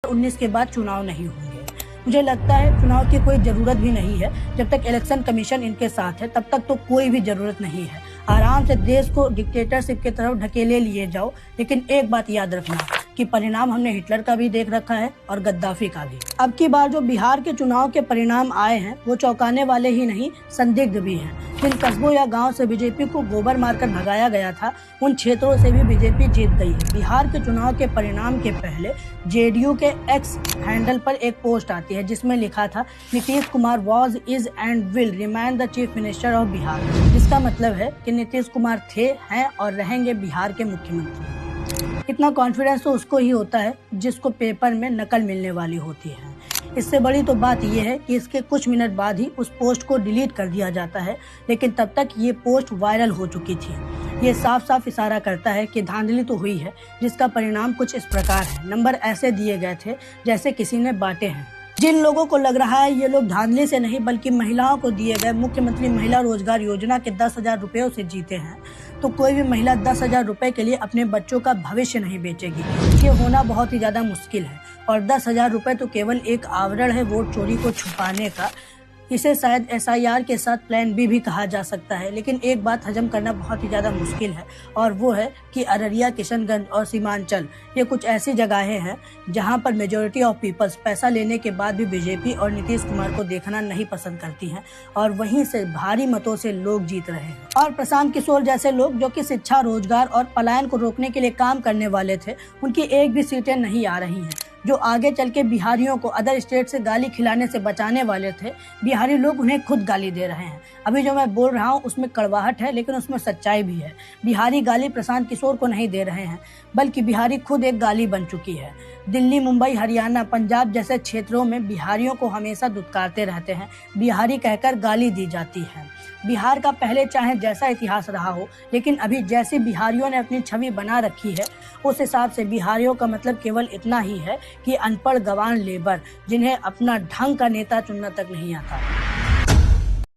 2019 के बाद चुनाव नहीं होंगे। मुझे लगता है चुनाव की कोई ज़रूरत भी नहीं है। जब तक इलेक्शन कमीशन इनके साथ है तब तक तो कोई भी ज़रूरत नहीं है। आराम से देश को डिक्टेटरशिप की तरफ ढकेले लिए जाओ, लेकिन एक बात याद रखना कि परिणाम हमने हिटलर का भी देख रखा है और गद्दाफी का भी। अब की बार जो बिहार के चुनाव के परिणाम आए हैं वो चौंकाने वाले ही नहीं, संदिग्ध भी हैं। जिन कस्बों या गांव से बीजेपी को गोबर मारकर भगाया गया था, उन क्षेत्रों से भी बीजेपी जीत गई है। बिहार के चुनाव के परिणाम के पहले जेडीयू के एक्स हैंडल पर एक पोस्ट आती है जिसमें लिखा था, Nitish Kumar was, is and will remain the chief minister of Bihar. जिसका मतलब है कि नीतीश कुमार थे, हैं और रहेंगे बिहार के मुख्यमंत्री। इतना कॉन्फिडेंस तो उसको ही होता है जिसको पेपर में नकल मिलने वाली होती है। इससे बड़ी तो बात यह है कि इसके कुछ मिनट बाद ही उस पोस्ट को डिलीट कर दिया जाता है, लेकिन तब तक ये पोस्ट वायरल हो चुकी थी। ये साफ साफ इशारा करता है कि धांधली तो हुई है, जिसका परिणाम कुछ इस प्रकार है। नंबर ऐसे दिए गए थे जैसे किसी ने बांटे हैं। जिन लोगों को लग रहा है ये लोग धांधली से नहीं बल्कि महिलाओं को दिए गए मुख्यमंत्री महिला रोजगार योजना के 10,000 रुपयों से जीते हैं, तो कोई भी महिला 10,000 रुपए के लिए अपने बच्चों का भविष्य नहीं बेचेगी। ये होना बहुत ही ज्यादा मुश्किल है। और 10,000 रुपए तो केवल एक आवरण है वोट चोरी को छुपाने का। इसे शायद SIR के साथ प्लान बी भी कहा जा सकता है। लेकिन एक बात हजम करना बहुत ही ज़्यादा मुश्किल है, और वो है कि अररिया, किशनगंज और सीमांचल ये कुछ ऐसी जगहें हैं जहां पर मेजॉरिटी ऑफ पीपल्स पैसा लेने के बाद भी बीजेपी और नीतीश कुमार को देखना नहीं पसंद करती हैं, और वहीं से भारी मतों से लोग जीत रहे हैं। और प्रशांत किशोर जैसे लोग जो कि शिक्षा, रोजगार और पलायन को रोकने के लिए काम करने वाले थे, उनकी एक भी सीटें नहीं आ रही हैं। जो आगे चल के बिहारियों को अदर स्टेट से गाली खिलाने से बचाने वाले थे, बिहारी लोग उन्हें खुद गाली दे रहे हैं। अभी जो मैं बोल रहा हूँ उसमें कड़वाहट है, लेकिन उसमें सच्चाई भी है। बिहारी गाली प्रशांत किशोर को नहीं दे रहे हैं, बल्कि बिहारी खुद एक गाली बन चुकी है। दिल्ली, मुंबई, हरियाणा, पंजाब जैसे क्षेत्रों में बिहारियों को हमेशा दुत्कारते रहते हैं, बिहारी कहकर गाली दी जाती है। बिहार का पहले चाहे जैसा इतिहास रहा हो, लेकिन अभी जैसे बिहारियों ने अपनी छवि बना रखी है, उस हिसाब से बिहारियों का मतलब केवल इतना ही है कि अनपढ़ गंवार लेबर, जिन्हें अपना ढंग का नेता चुनना तक नहीं आता।